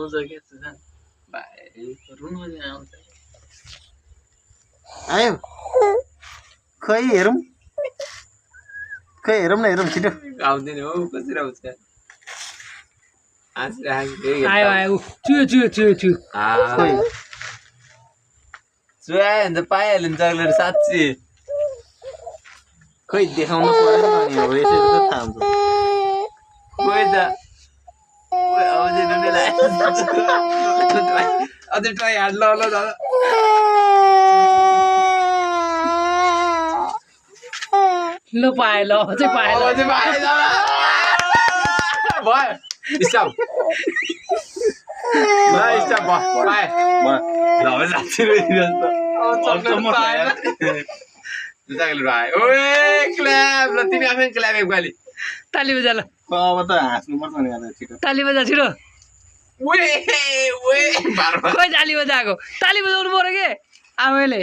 रुन्छ के सुन भाइ रुनु नि आउँछ आयो खै हेरौँ न हेरौँ छिटो आउँदैन हो कसरी आउँछ आयो आयो चुयो खोइ चुहायो भने त पाइहाल्यो नि चक्लेट साँच्ची खोइ देखाउनु पर्यो नि अब यसरी त थाहा हुन्छ खोइ त आउँदैन नि अझै ट्राई हार्ड ल दादा ल पाए ल अझै पाए अझै पाएँ दादा भयो स्टप स्टप भयो पाएँ ल अब साँच्ची चक्लेट पाएन चक्लेट पाएँ ओए क्ल्याप ल तिमी आफै क्ल्याप एकपालि ताली बजा ल अब त हाँस्नुपर्छ नि अब छिटो ताली बजा छिटो ओए ओए बार खोइ ताली बजाएको ताली बजाउनु पर्यो के आमैले